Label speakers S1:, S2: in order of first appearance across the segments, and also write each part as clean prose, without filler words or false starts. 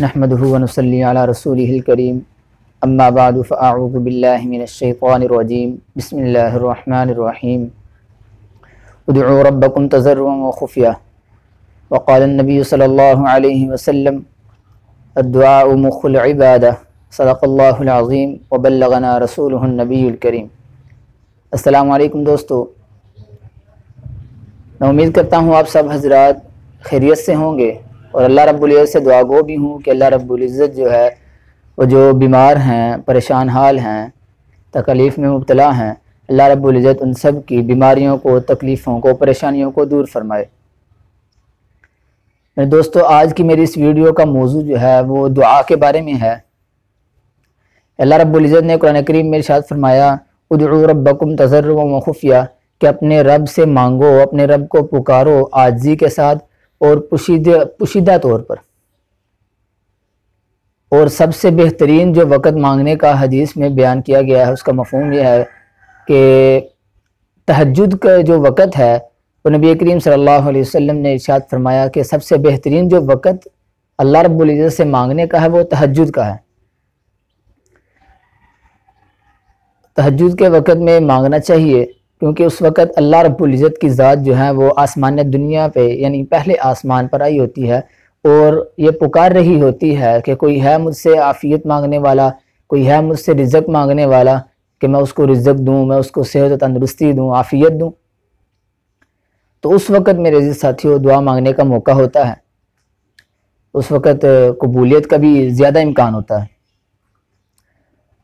S1: نحمده ونصلي على رسوله الكريم اما بعد فاعوذ بالله من الشيطان الرجيم بسم الله الرحمن الرحيم ادعوا ربكم تضرعا وخفيا وقال النبي صلى الله عليه وسلم الدعاء مخ العبادة صدق الله العظيم وبلغنا رسوله النبي الكريم۔ السلام علیکم دوستو، میں امید کرتا ہوں آپ سب حضرات خیریت سے ہوں گے اور اللہ رب العزت سے دعا گو بھی ہوں کہ اللہ رب العزت جو ہے وہ جو بیمار ہیں، پریشان حال ہیں، تکلیف میں مبتلا ہیں، اللہ رب العزت ان سب کی بیماریوں کو، تکلیفوں کو، پریشانیوں کو دور فرمائے۔ میرے دوستو، آج کی میری اس ویڈیو کا موضوع جو ہے وہ دعا کے بارے میں ہے۔ اللہ رب العزت نے قرآن کریم میں ارشاد فرمایا ادعوا ربکم تضرعا وخفیا، کہ اپنے رب سے مانگو، اپنے رب کو پکارو عاجزی کے ساتھ اور پوشیدہ طور پر۔ اور سب سے بہترین جو وقت مانگنے کا حدیث میں بیان کیا گیا ہے اس کا مفہوم یہ ہے کہ تہجد کا جو وقت ہے وہ نبی کریم صلی اللہ علیہ وسلم نے ارشاد فرمایا کہ سب سے بہترین جو وقت اللہ رب العزت سے مانگنے کا ہے وہ تہجد کا ہے۔ تہجد کے وقت میں مانگنا چاہیے کیونکہ اس وقت اللہ رب العزت کی ذات جو ہے وہ آسمان دنیا پہ یعنی پہلے آسمان پر آئی ہوتی ہے اور یہ پکار رہی ہوتی ہے کہ کوئی ہے مجھ سے عافیت مانگنے والا، کوئی ہے مجھ سے رزق مانگنے والا کہ میں اس کو رزق دوں، میں اس کو صحت و تندرستی دوں، عافیت دوں۔ تو اس وقت میرے عزیز ساتھیوں دعا مانگنے کا موقع ہوتا ہے، اس وقت قبولیت کا بھی زیادہ امکان ہوتا ہے۔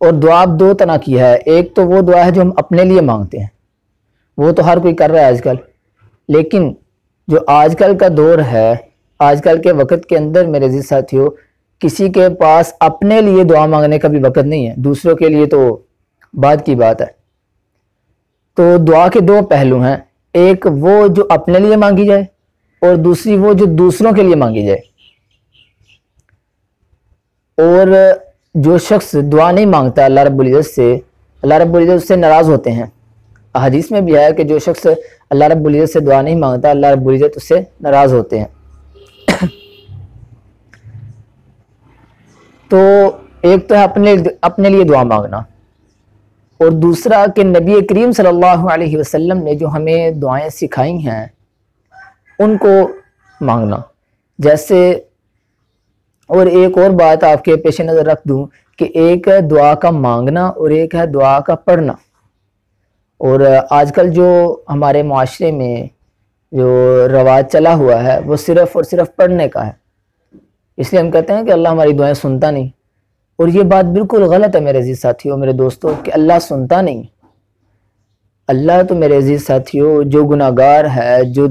S1: اور دعا دو طرح کی ہے، ایک تو وہ دعا ہے جو ہم اپنے لیے مانگتے ہیں، وہ تو ہر کوئی کر رہا ہے آج کل، لیکن جو آج کل کا دور ہے، آج کل کے وقت کے اندر میرے عزیز ساتھیوں کسی کے پاس اپنے لیے دعا مانگنے کا بھی وقت نہیں ہے، دوسروں کے لیے تو بعد کی بات ہے۔ تو دعا کے دو پہلو ہیں، ایک وہ جو اپنے لیے مانگی جائے اور دوسری وہ جو دوسروں کے لیے مانگی جائے۔ اور جو شخص دعا نہیں مانگتا اللہ رب العزت سے، اللہ رب العزت اس سے ناراض ہوتے ہیں۔ حدیث میں بھی ہے کہ جو شخص اللہ رب العزت سے دعا نہیں مانگتا اللہ رب العزت اس سے ناراض ہوتے ہیں۔ تو ایک تو ہے اپنے لیے دعا مانگنا، اور دوسرا کہ نبی کریم صلی اللہ علیہ وسلم نے جو ہمیں دعائیں سکھائی ہیں ان کو مانگنا۔ جیسے اور ایک اور بات آپ کے پیش نظر رکھ دوں کہ ایک ہے دعا کا مانگنا اور ایک ہے دعا کا پڑھنا۔ اور آج کل جو ہمارے معاشرے میں جو رواج چلا ہوا ہے وہ صرف اور صرف پڑھنے کا ہے، اس لیے ہم کہتے ہیں کہ اللہ ہماری دعائیں سنتا نہیں، اور یہ بات بالکل غلط ہے میرے عزیز ساتھیوں، میرے دوستوں، کہ اللہ سنتا نہیں۔ اللہ تو میرے عزیز ساتھیوں جو گناہگار ہے، جو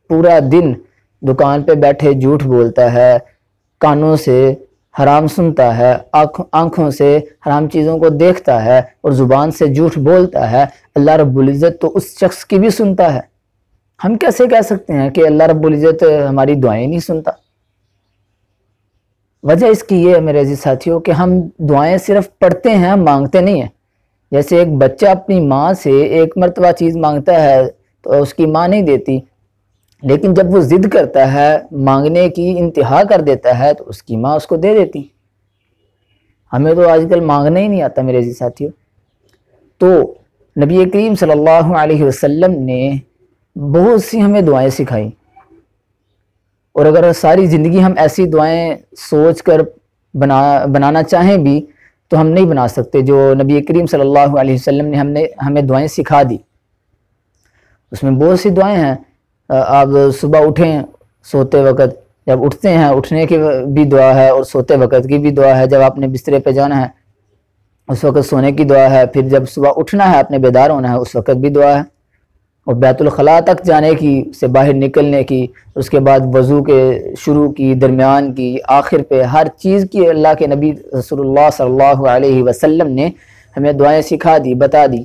S1: پورا دن دکان پہ بیٹھے جھوٹ بولتا ہے، کانوں سے حرام سنتا ہے، آنکھوں سے حرام چیزوں کو دیکھتا ہے اور زبان سے جھوٹ بولتا ہے، اللہ رب العزت تو اس شخص کی بھی سنتا ہے۔ ہم کیسے کہہ سکتے ہیں کہ اللہ رب العزت ہماری دعائیں نہیں سنتا؟ وجہ اس کی یہ ہے میرے عزیز ساتھیوں کہ ہم دعائیں صرف پڑھتے ہیں، مانگتے نہیں ہیں۔ جیسے ایک بچہ اپنی ماں سے ایک مرتبہ چیز مانگتا ہے تو اس کی ماں نہیں دیتی، لیکن جب وہ ضد کرتا ہے، مانگنے کی انتہا کر دیتا ہے تو اس کی ماں اس کو دے دیتی۔ ہمیں تو آج کل مانگنا ہی نہیں آتا میرے عزیز ساتھیوں۔ تو نبی کریم صلی اللہ علیہ وسلم نے بہت سی ہمیں دعائیں سکھائی، اور اگر ساری زندگی ہم ایسی دعائیں سوچ کر بنانا چاہیں بھی تو ہم نہیں بنا سکتے جو نبی کریم صلی اللہ علیہ وسلم نے ہمیں دعائیں سکھا دی۔ اس میں بہت سی دعائیں ہیں۔ آپ صبح اٹھیں سوتے وقت، جب اٹھتے ہیں اٹھنے کی بھی دعا ہے اور سوتے وقت کی بھی دعا ہے، جب آپ نے بسترے پہ جانا ہے اس وقت سونے کی دعا ہے، پھر جب صبح اٹھنا ہے اپنے بیدار ہونا ہے اس وقت بھی دعا ہے، اور بیت الخلاء تک جانے کی، سے باہر نکلنے کی، اس کے بعد وضو کے شروع کی، درمیان کی، آخر پہ، ہر چیز کی اللہ کے نبی رسول اللہ صلی اللہ علیہ وسلم نے ہمیں دعائیں سکھا دی، بتا دی۔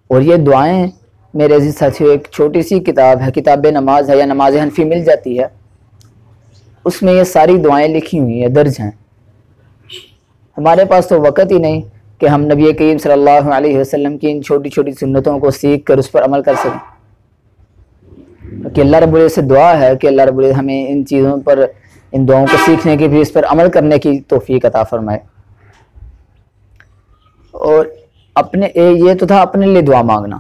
S1: اور یہ دعائیں میرے عزیز ساتھیوں ایک چھوٹی سی کتاب ہے، کتاب نماز ہے یا نماز حنفی مل جاتی ہے، اس میں یہ ساری دعائیں لکھی ہوئی ہیں، درج ہیں۔ ہمارے پاس تو وقت ہی نہیں کہ ہم نبی کریم صلی اللہ علیہ وسلم کی ان چھوٹی چھوٹی سنتوں کو سیکھ کر اس پر عمل کر سکیں، کہ اللہ رب العزت سے دعا ہے کہ اللہ رب العزت ہمیں ان چیزوں پر ان دعاؤں کو سیکھنے کی بھی اس پر عمل کرنے کی توفیق عطا فرمائے۔ اور یہ تو تھا اپنے لیے دعا مانگنا،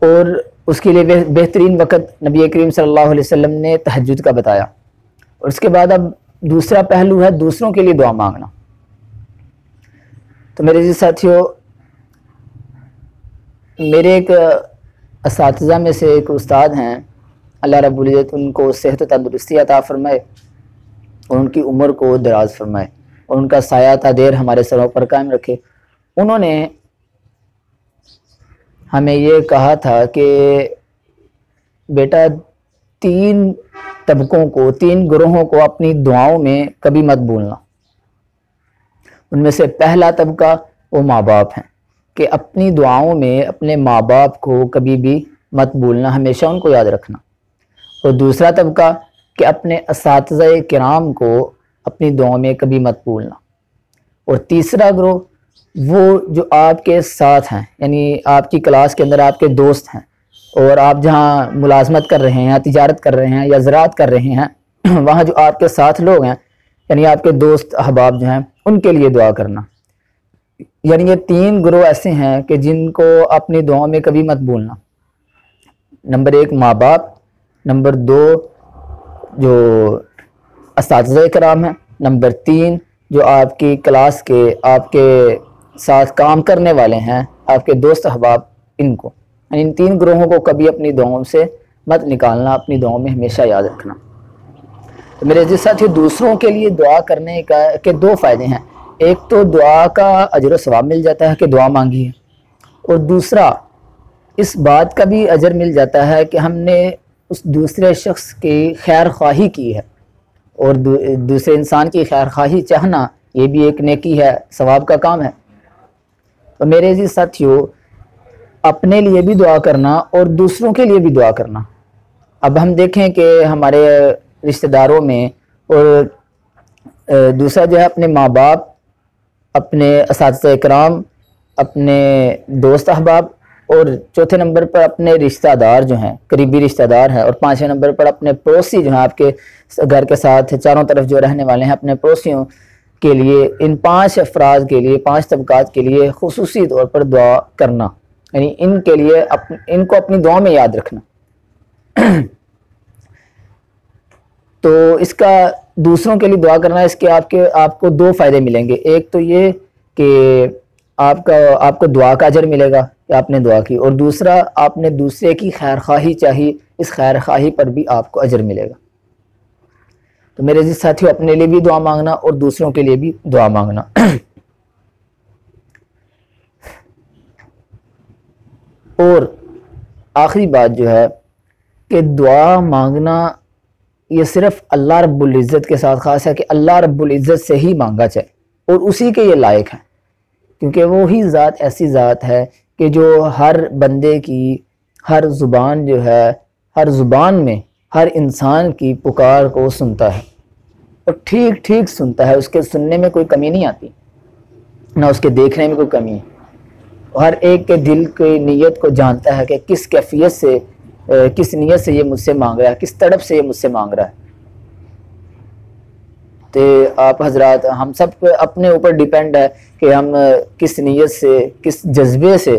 S1: اور اس کے لیے بہترین وقت نبی کریم صلی اللہ علیہ وسلم نے تہجد کا بتایا۔ اور اس کے بعد اب دوسرا پہلو ہے دوسروں کے لیے دعا مانگنا۔ تو میرے عزیز ساتھیو، میرے ایک اساتذہ میں سے ایک استاد ہیں، اللہ رب العزت ان کو صحت و تندرستی عطا فرمائے اور ان کی عمر کو دراز فرمائے اور ان کا سایہ تا دیر ہمارے سروں پر قائم رکھے۔ انہوں نے ہمیں یہ کہا تھا کہ بیٹا 3 طبقوں کو، 3 گروہوں کو اپنی دعاؤں میں کبھی مت بھولنا۔ ان میں سے پہلا طبقہ وہ ماں باپ ہیں کہ اپنی دعاؤں میں اپنے ماں باپ کو کبھی بھی مت بھولنا، ہمیشہ ان کو یاد رکھنا۔ اور دوسرا طبقہ کہ اپنے اساتذہ کرام کو اپنی دعاؤں میں کبھی مت بھولنا۔ اور تیسرا گروہ وہ جو آپ کے ساتھ ہیں، یعنی آپ کی کلاس کے اندر آپ کے دوست ہیں، اور آپ جہاں ملازمت کر رہے ہیں، تجارت کر رہے ہیں یا زراعت کر رہے ہیں، وہاں جو آپ کے ساتھ لوگ ہیں، یعنی آپ کے دوست احباب جو ہیں، ان کے لیے دعا کرنا۔ یعنی یہ 3 گروہ ایسے ہیں کہ جن کو اپنی دعاؤں میں کبھی مت بھولنا۔ نمبر 1 ماں باپ، نمبر 2 جو اساتذہ کرام ہیں، نمبر 3 جو آپ کی کلاس کے، آپ کے ساتھ کام کرنے والے ہیں، آپ کے دوست احباب، ان کو، یعنی ان 3 گروہوں کو کبھی اپنی دعاؤں سے مت نکالنا، اپنی دعاؤں میں ہمیشہ یاد رکھنا۔ تو میرے عزیز ساتھیو، دوسروں کے لیے دعا کرنے کے 2 فائدے ہیں۔ ایک تو دعا کا اجر و ثواب مل جاتا ہے کہ دعا مانگی ہے، اور دوسرا اس بات کا بھی اجر مل جاتا ہے کہ ہم نے اس دوسرے شخص کی خیر خواہی کی ہے، اور دوسرے انسان کی خیر خواہی چاہنا یہ بھی ایک نیکی ہے، ثواب کا کام ہے۔ تو میرے عزیز ساتھیو، اپنے لیے بھی دعا کرنا اور دوسروں کے لیے بھی دعا کرنا۔ اب ہم دیکھیں کہ ہمارے رشتہ داروں میں، اور دوسرا جو ہے اپنے ماں باپ، اپنے اساتذہ کرام، اپنے دوست احباب، اور چوتھے نمبر پر اپنے رشتہ دار جو ہیں، قریبی رشتہ دار ہیں، اور 5ویں نمبر پر اپنے پڑوسی جو ہیں، آپ کے گھر کے ساتھ چاروں طرف جو رہنے والے ہیں، اپنے پڑوسیوں کے لیے، ان 5 افراد کے لیے، 5 طبقات کے لیے خصوصی طور پر دعا کرنا، یعنی ان کے لیے ان کو اپنی دعا میں یاد رکھنا۔ تو اس کا دوسروں کے لیے دعا کرنا، اس کے آپ کو 2 فائدے ملیں گے۔ ایک تو یہ کہ آپ کو دعا کا اجر ملے گا کہ آپ نے دعا کی، اور دوسرا آپ نے دوسرے کی خیر خواہی چاہی، اس خیر خواہی پر بھی آپ کو اجر ملے گا۔ تو میرے عزیز ساتھیو، اپنے لیے بھی دعا مانگنا اور دوسروں کے لیے بھی دعا مانگنا۔ اور آخری بات جو ہے کہ دعا مانگنا یہ صرف اللہ رب العزت کے ساتھ خاص ہے، کہ اللہ رب العزت سے ہی مانگا جائے، اور اسی کے یہ لائق ہے، کیونکہ وہی ذات ایسی ذات ہے کہ جو ہر بندے کی ہر زبان جو ہے، ہر زبان میں ہر انسان کی پکار کو سنتا ہے، اور ٹھیک ٹھیک سنتا ہے، اس کے سننے میں کوئی کمی نہیں آتی، نہ اس کے دیکھنے میں کوئی کمی ہے۔ ہر ایک کے دل کی نیت کو جانتا ہے کہ کس کیفیت سے، کس نیت سے یہ مجھ سے مانگ رہا ہے، کس تڑپ سے یہ مجھ سے مانگ رہا ہے۔ تو آپ حضرات، ہم سب اپنے اوپر ڈیپینڈ ہے کہ ہم کس نیت سے، کس جذبے سے،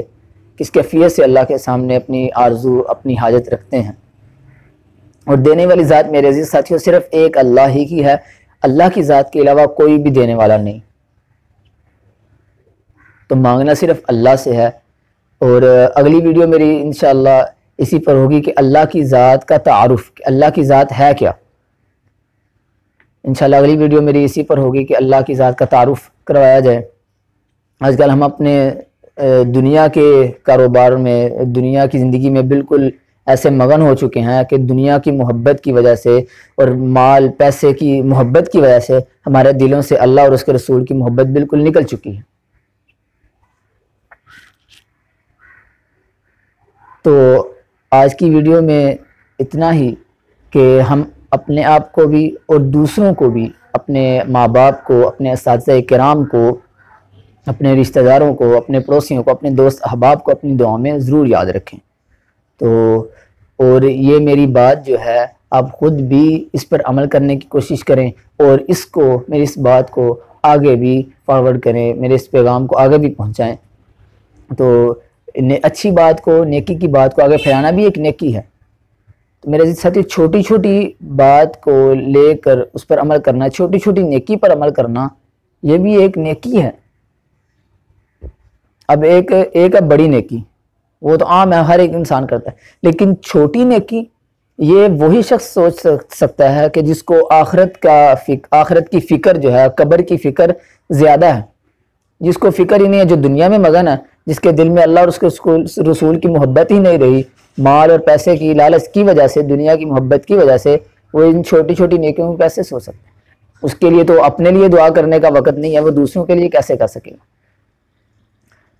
S1: کس کیفیت سے اللہ کے سامنے اپنی آرزو، اپنی حاجت رکھتے ہیں۔ اور دینے والی ذات میرے عزیز ساتھیوں صرف ایک اللہ ہی کی ہے، اللہ کی ذات کے علاوہ کوئی بھی دینے والا نہیں۔ تو مانگنا صرف اللہ سے ہے۔ اور اگلی ویڈیو میری انشاءاللہ اسی پر ہوگی کہ اللہ کی ذات کا تعارف، کہ اللہ کی ذات ہے کیا۔ انشاءاللہ اگلی ویڈیو میری اسی پر ہوگی کہ اللہ کی ذات کا تعارف کروایا جائے۔ آج کل ہم اپنے دنیا کے کاروبار میں، دنیا کی زندگی میں بالکل ایسے مگن ہو چکے ہیں کہ دنیا کی محبت کی وجہ سے اور مال پیسے کی محبت کی وجہ سے ہمارے دلوں سے اللہ اور اس کے رسول کی محبت بالکل نکل چکی ہے۔ تو آج کی ویڈیو میں اتنا ہی کہ ہم اپنے آپ کو بھی اور دوسروں کو بھی، اپنے ماں باپ کو، اپنے اساتذہ کرام کو، اپنے رشتہ داروں کو، اپنے پڑوسیوں کو، اپنے دوست احباب کو اپنی دعاؤں میں ضرور یاد رکھیں۔ تو اور یہ میری بات جو ہے آپ خود بھی اس پر عمل کرنے کی کوشش کریں اور اس کو، میری اس بات کو آگے بھی فارورڈ کریں، میرے اس پیغام کو آگے بھی پہنچائیں۔ تو اچھی بات کو، نیکی کی بات کو آگے پھیلانا بھی ایک نیکی ہے۔ تو میرے ساتھی، چھوٹی چھوٹی بات کو لے کر اس پر عمل کرنا، چھوٹی چھوٹی نیکی پر عمل کرنا، یہ بھی ایک نیکی ہے۔ اب ایک ہے بڑی نیکی، وہ تو عام ہے، ہر ایک انسان کرتا ہے، لیکن چھوٹی نیکی یہ وہی شخص سوچ سکتا ہے کہ جس کو آخرت کی فکر جو ہے، قبر کی فکر زیادہ ہے، جس کو فکر ہی نہیں ہے، جو دنیا میں مگن ہے، جس کے دل میں اللہ اور اس کے رسول کی محبت ہی نہیں رہی، مال اور پیسے کی لالچ کی وجہ سے، دنیا کی محبت کی وجہ سے وہ ان چھوٹی چھوٹی نیکیوں میں کیسے سو سکتے ہیں؟ اس کے لیے تو اپنے لیے دعا کرنے کا وقت نہیں ہے، وہ دوسروں کے لیے کیسے کر سکے گا؟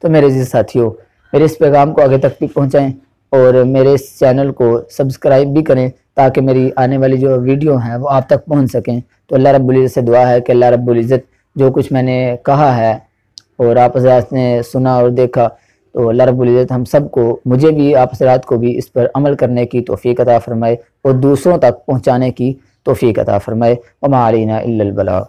S1: تو میرے عزیز ساتھیوں، میرے اس پیغام کو آگے تک بھی پہنچائیں اور میرے اس چینل کو سبسکرائب بھی کریں تاکہ میری آنے والی جو ویڈیو ہیں وہ آپ تک پہنچ سکیں۔ تو اللہ رب العزت سے دعا ہے کہ اللہ رب العزت جو کچھ میں نے کہا ہے اور آپ حضرات نے سنا اور دیکھا، تو اللہ رب العزت ہم سب کو، مجھے بھی، آپ حضرات کو بھی اس پر عمل کرنے کی توفیق عطا فرمائے اور دوسروں تک پہنچانے کی توفیق عطا فرمائے۔ وما علینا الا البلاغ۔